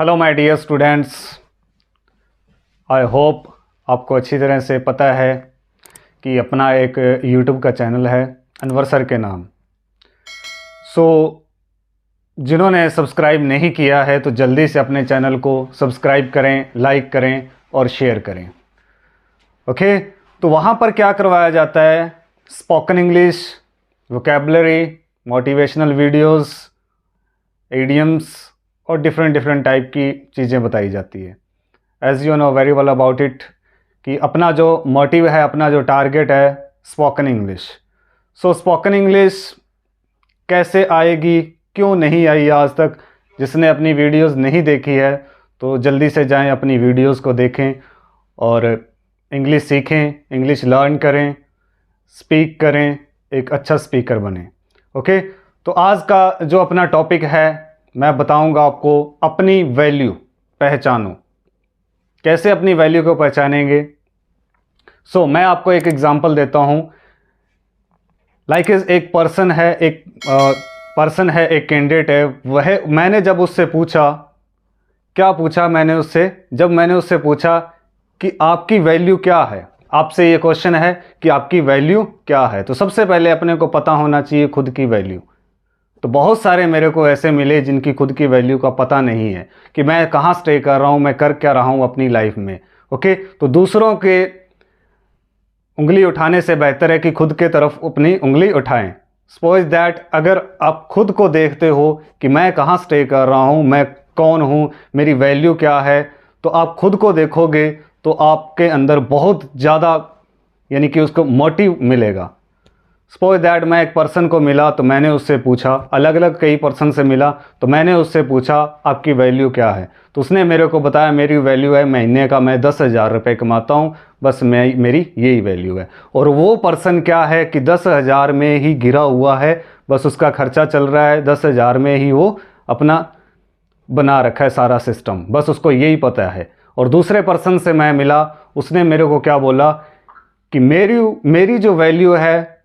Hello my dear students, I hope आपको अच्छी तरह से पता है कि अपना एक यूट्यूब का चैनल है अनवर सर के नाम। जिन्होंने सब्सक्राइब नहीं किया है तो जल्दी से अपने चैनल को सब्सक्राइब करें, लाइक करें और शेयर करें। ओके, तो वहाँ पर क्या करवाया जाता है? Spoken English, vocabulary, motivational videos, idioms और डिफरेंट टाइप की चीज़ें बताई जाती है। As you know very well about it कि अपना जो मोटिव है, अपना जो टारगेट है, स्पोकन इंग्लिश। स्पोकन इंग्लिश कैसे आएगी, क्यों नहीं आई आज तक? जिसने अपनी वीडियोस नहीं देखी है तो जल्दी से जाएं, अपनी वीडियोस को देखें और इंग्लिश सीखें, इंग्लिश लर्न करें, स्पीक करें, एक अच्छा स्पीकर बने। ओके, तो आज का जो अपना टॉपिक है, मैं बताऊंगा आपको अपनी वैल्यू पहचानो। कैसे अपनी वैल्यू को पहचानेंगे? मैं आपको एक एग्जांपल देता हूं। एक पर्सन है, एक कैंडिडेट है। वह मैंने जब उससे पूछा, क्या पूछा मैंने उससे? जब मैंने उससे पूछा कि आपकी वैल्यू क्या है, आपसे ये क्वेश्चन है कि आपकी वैल्यू क्या है, तो सबसे पहले अपने को पता होना चाहिए खुद की वैल्यू। तो बहुत सारे मेरे को ऐसे मिले जिनकी खुद की वैल्यू का पता नहीं है कि मैं कहाँ स्टे कर रहा हूँ, मैं कर क्या रहा हूँ अपनी लाइफ में। ओके, तो दूसरों के उंगली उठाने से बेहतर है कि खुद के तरफ अपनी उंगली उठाएं। सपोज दैट अगर आप खुद को देखते हो कि मैं कहाँ स्टे कर रहा हूँ, मैं कौन हूँ, मेरी वैल्यू क्या है, तो आप खुद को देखोगे तो आपके अंदर बहुत ज़्यादा यानी कि उसको मोटिव मिलेगा। सपोज दैट मैं एक पर्सन को मिला तो मैंने उससे पूछा, अलग अलग कई पर्सन से मिला तो मैंने उससे पूछा आपकी वैल्यू क्या है, तो उसने मेरे को बताया मेरी वैल्यू है महीने का मैं 10,000 रुपये कमाता हूँ, बस मेरी यही वैल्यू है। और वो पर्सन क्या है कि 10,000 में ही घिरा हुआ है, बस उसका खर्चा चल रहा है, 10,000 में ही वो अपना बना रखा है सारा सिस्टम, बस उसको यही पता है। और दूसरे पर्सन से मैं मिला, उसने मेरे को क्या बोला कि मेरी जो वैल्यू है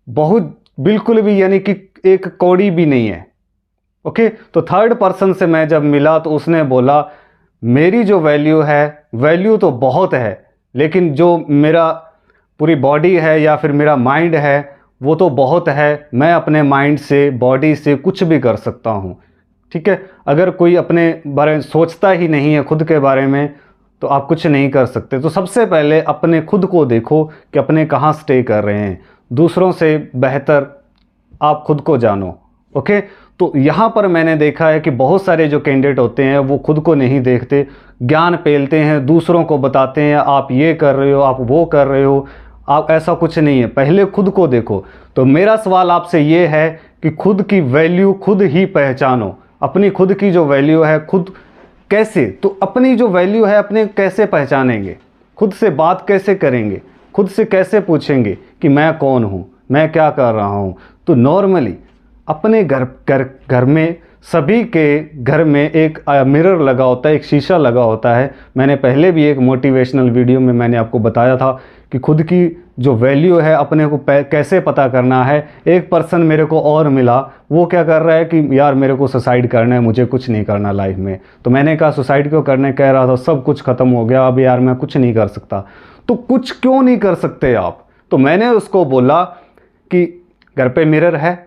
बहुत बिल्कुल भी यानी कि एक कौड़ी भी नहीं है। ओके, तो थर्ड पर्सन से मैं जब मिला तो उसने बोला मेरी जो वैल्यू है, वैल्यू तो बहुत है, लेकिन जो मेरा पूरी बॉडी है या फिर मेरा माइंड है वो तो बहुत है, मैं अपने माइंड से, बॉडी से कुछ भी कर सकता हूँ। ठीक है, अगर कोई अपने बारे में सोचता ही नहीं है, खुद के बारे में, तो आप कुछ नहीं कर सकते। तो सबसे पहले अपने खुद को देखो कि अपने कहाँ स्टे कर रहे हैं, दूसरों से बेहतर आप खुद को जानो। ओके, तो यहाँ पर मैंने देखा है कि बहुत सारे जो कैंडिडेट होते हैं वो खुद को नहीं देखते, ज्ञान पेलते हैं, दूसरों को बताते हैं आप ये कर रहे हो, आप वो कर रहे हो, आप ऐसा कुछ नहीं है, पहले खुद को देखो। तो मेरा सवाल आपसे ये है कि खुद की वैल्यू खुद ही पहचानो। अपनी खुद की जो वैल्यू है खुद कैसे, तो अपनी जो वैल्यू है अपने कैसे पहचानेंगे, खुद से बात कैसे करेंगे, खुद से कैसे पूछेंगे कि मैं कौन हूँ, मैं क्या कर रहा हूँ? तो नॉर्मली अपने घर में, सभी के घर में एक मिरर लगा होता है, एक शीशा लगा होता है। मैंने पहले भी एक मोटिवेशनल वीडियो में मैंने आपको बताया था कि खुद की जो वैल्यू है अपने को कैसे पता करना है। एक पर्सन मेरे को और मिला, वो क्या कर रहा है कि यार मेरे को सुसाइड करना है, मुझे कुछ नहीं करना लाइफ में। तो मैंने कहा सुसाइड क्यों करने? कह रहा था सब कुछ ख़त्म हो गया, अब यार मैं कुछ नहीं कर सकता। तो कुछ क्यों नहीं कर सकते आप? तो मैंने उसको बोला कि घर पे मिरर है?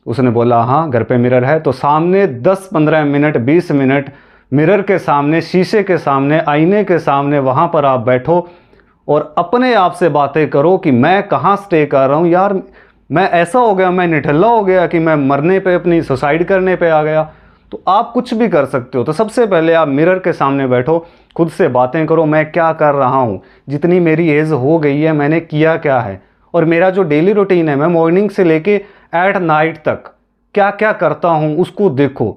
उसने बोला हाँ घर पे मिरर है। तो सामने 10-15 मिनट, 20 मिनट मिरर के सामने, शीशे के सामने, आईने के सामने वहाँ पर आप बैठो और अपने आप से बातें करो कि मैं कहाँ स्टे कर रहा हूँ। यार मैं ऐसा हो गया, मैं निठल्ला हो गया कि मैं मरने पे, अपनी सुसाइड करने पे आ गया। तो आप कुछ भी कर सकते हो। तो सबसे पहले आप मिरर के सामने बैठो, खुद से बातें करो, मैं क्या कर रहा हूँ, जितनी मेरी एज हो गई है मैंने किया क्या है, और मेरा जो डेली रूटीन है, मैं मॉर्निंग से लेके एट नाइट तक क्या क्या करता हूँ उसको देखो।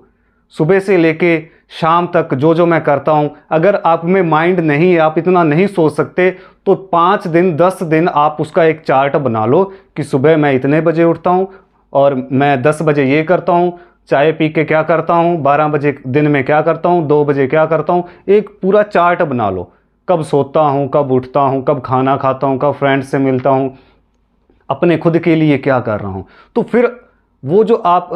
सुबह से लेके शाम तक जो जो मैं करता हूँ, अगर आप में माइंड नहीं है, आप इतना नहीं सोच सकते, तो 5 दिन 10 दिन आप उसका एक चार्ट बना लो कि सुबह मैं इतने बजे उठता हूँ और मैं 10 बजे ये करता हूँ, चाय पी के क्या करता हूँ, 12 बजे दिन में क्या करता हूँ, 2 बजे क्या करता हूँ। एक पूरा चार्ट बना लो, कब सोता हूँ, कब उठता हूँ, कब खाना खाता हूँ, कब फ्रेंड्स से मिलता हूँ, अपने खुद के लिए क्या कर रहा हूँ। तो फिर वो जो आप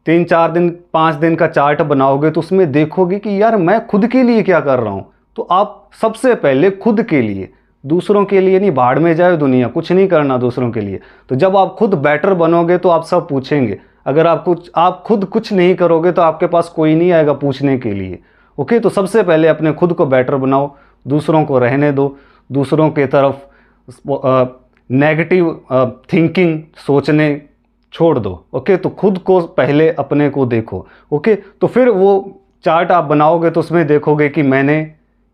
3-4 दिन 5 दिन का चार्ट बनाओगे तो उसमें देखोगे कि यार मैं खुद के लिए क्या कर रहा हूँ। तो आप सबसे पहले खुद के लिए, दूसरों के लिए नहीं। भाड़ में जाए दुनिया, कुछ नहीं करना दूसरों के लिए। तो जब आप खुद बेटर बनोगे तो आप सब पूछेंगे। अगर आप खुद कुछ नहीं करोगे तो आपके पास कोई नहीं आएगा पूछने के लिए। ओके, तो सबसे पहले अपने खुद को बेटर बनाओ, दूसरों को रहने दो, दूसरों के तरफ नेगेटिव थिंकिंग सोचने छोड़ दो। ओके, तो खुद को पहले अपने को देखो। ओके, तो फिर वो चार्ट आप बनाओगे तो उसमें देखोगे कि मैंने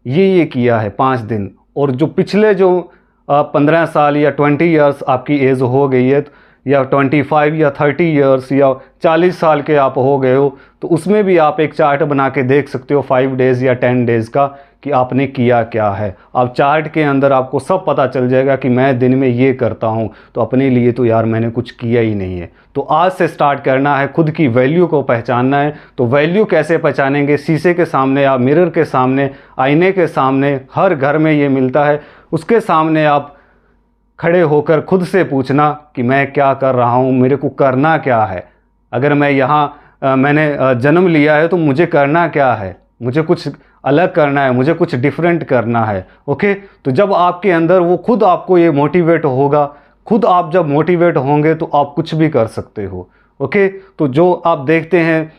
ये किया है 5 दिन, और जो पिछले जो 15 साल या 20 ईयर्स आपकी एज हो गई है, या 25 या 30 ईयर्स या 40 साल के आप हो गए हो, तो उसमें भी आप एक चार्ट बना के देख सकते हो 5 डेज़ या 10 डेज़ का, कि आपने किया क्या है। आप चार्ट के अंदर आपको सब पता चल जाएगा कि मैं दिन में ये करता हूँ, तो अपने लिए तो यार मैंने कुछ किया ही नहीं है। तो आज से स्टार्ट करना है, खुद की वैल्यू को पहचानना है। तो वैल्यू कैसे पहचानेंगे? शीशे के सामने, आप मिरर के सामने, आईने के सामने, हर घर में ये मिलता है, उसके सामने आप खड़े होकर खुद से पूछना कि मैं क्या कर रहा हूँ, मेरे को करना क्या है। अगर मैं यहाँ मैंने जन्म लिया है तो मुझे करना क्या है, मुझे कुछ अलग करना है, मुझे कुछ डिफरेंट करना है। ओके, तो जब आपके अंदर वो खुद आपको ये मोटिवेट होगा, खुद आप जब मोटिवेट होंगे तो आप कुछ भी कर सकते हो। ओके, तो जो आप देखते हैं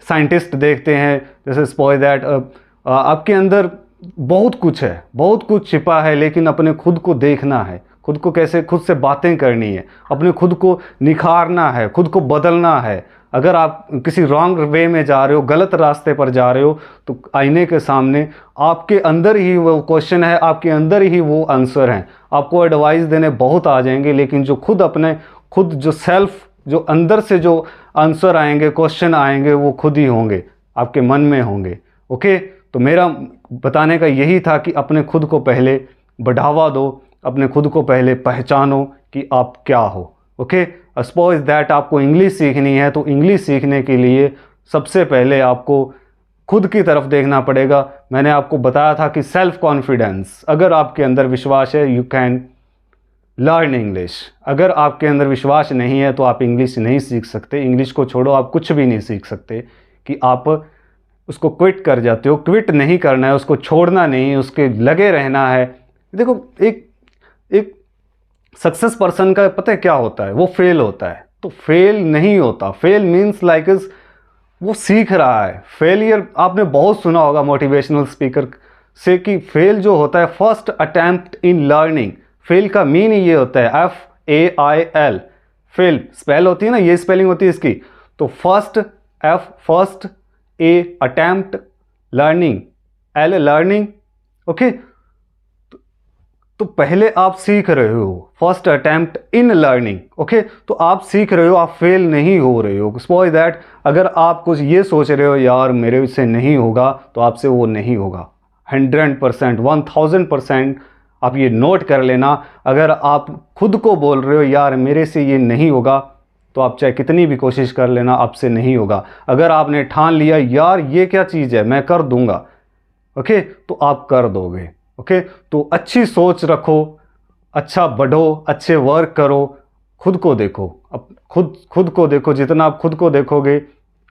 साइंटिस्ट देखते हैं, जैसे स्पॉय दैट, आपके अंदर बहुत कुछ है, बहुत कुछ छिपा है, लेकिन अपने खुद को देखना है, खुद को कैसे, खुद से बातें करनी है, अपने खुद को निखारना है, खुद को बदलना है। अगर आप किसी रॉन्ग वे में जा रहे हो, गलत रास्ते पर जा रहे हो, तो आईने के सामने आपके अंदर ही वो क्वेश्चन है, आपके अंदर ही वो आंसर हैं। आपको एडवाइस देने बहुत आ जाएंगे, लेकिन जो खुद जो सेल्फ, जो अंदर से जो आंसर आएंगे, क्वेश्चन आएंगे, वो खुद ही होंगे, आपके मन में होंगे। ओके, तो मेरा बताने का यही था कि अपने खुद को पहले बढ़ावा दो, अपने खुद को पहले पहचानो कि आप क्या हो। ओके, सपोज दैट आपको इंग्लिश सीखनी है, तो इंग्लिश सीखने के लिए सबसे पहले आपको खुद की तरफ देखना पड़ेगा। मैंने आपको बताया था कि सेल्फ कॉन्फिडेंस, अगर आपके अंदर विश्वास है, यू कैन लर्न इंग्लिश। अगर आपके अंदर विश्वास नहीं है तो आप इंग्लिश नहीं सीख सकते। इंग्लिश को छोड़ो, आप कुछ भी नहीं सीख सकते कि आप उसको क्विट कर जाते हो। क्विट नहीं करना है, उसको छोड़ना नहीं, उसके लगे रहना है। देखो, एक सक्सेस पर्सन का पता है क्या होता है? वो फेल होता है, तो फेल नहीं होता। फेल मीन्स लाइक वो सीख रहा है। फेलियर आपने बहुत सुना होगा मोटिवेशनल स्पीकर से कि फेल जो होता है, first attempt in learning. Fail का मीन ये होता है FAIL, फेल स्पेल होती है ना, ये स्पेलिंग होती है इसकी। तो first A attempt, learning L learning. Okay, तो पहले आप सीख रहे हो, first attempt in learning. Okay, तो आप सीख रहे हो, आप फेल नहीं हो रहे हो। सपोज दैट अगर आप कुछ ये सोच रहे हो यार मेरे से नहीं होगा, तो आपसे वो नहीं होगा। 100%, 1000% आप ये नोट कर लेना। अगर आप खुद को बोल रहे हो यार मेरे से ये नहीं होगा, तो आप चाहे कितनी भी कोशिश कर लेना, आपसे नहीं होगा। अगर आपने ठान लिया यार ये क्या चीज़ है, मैं कर दूंगा, ओके, तो आप कर दोगे। ओके, तो अच्छी सोच रखो, अच्छा बढ़ो, अच्छे वर्क करो, खुद को देखो। अब खुद को देखो, जितना आप खुद को देखोगे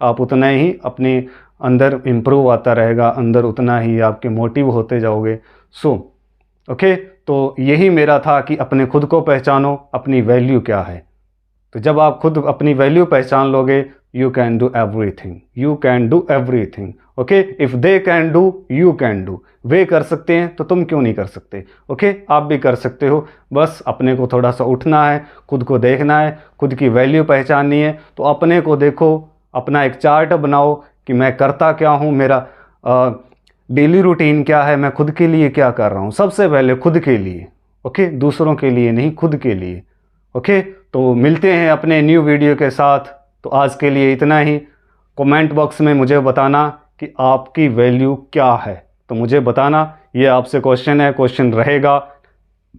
आप उतना ही अपने अंदर इम्प्रूव आता रहेगा, अंदर उतना ही आपके मोटिव होते जाओगे। ओके, तो यही मेरा था कि अपने खुद को पहचानो, अपनी वैल्यू क्या है। तो जब आप खुद अपनी वैल्यू पहचान लोगे, you can do everything, you can do everything. Okay, if they can do, you can do. वे कर सकते हैं तो तुम क्यों नहीं कर सकते? ओके, आप भी कर सकते हो। बस अपने को थोड़ा सा उठना है, खुद को देखना है, खुद की वैल्यू पहचाननी है। तो अपने को देखो, अपना एक चार्ट बनाओ कि मैं करता क्या हूँ, मेरा डेली रूटीन क्या है, मैं खुद के लिए क्या कर रहा हूँ। सबसे पहले खुद के लिए, ओके, दूसरों के लिए नहीं, खुद के लिए। ओके, तो मिलते हैं अपने न्यू वीडियो के साथ। तो आज के लिए इतना ही। कमेंट बॉक्स में मुझे बताना कि आपकी वैल्यू क्या है, तो मुझे बताना, ये आपसे क्वेश्चन है, क्वेश्चन रहेगा।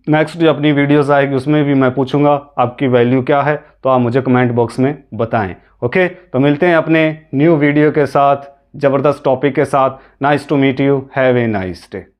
नेक्स्ट जो अपनी वीडियोस आएगी उसमें भी मैं पूछूंगा आपकी वैल्यू क्या है, तो आप मुझे कमेंट बॉक्स में बताएं। ओके, तो मिलते हैं अपने न्यू वीडियो के साथ, ज़बरदस्त टॉपिक के साथ। Nice to meet you, have a nice day.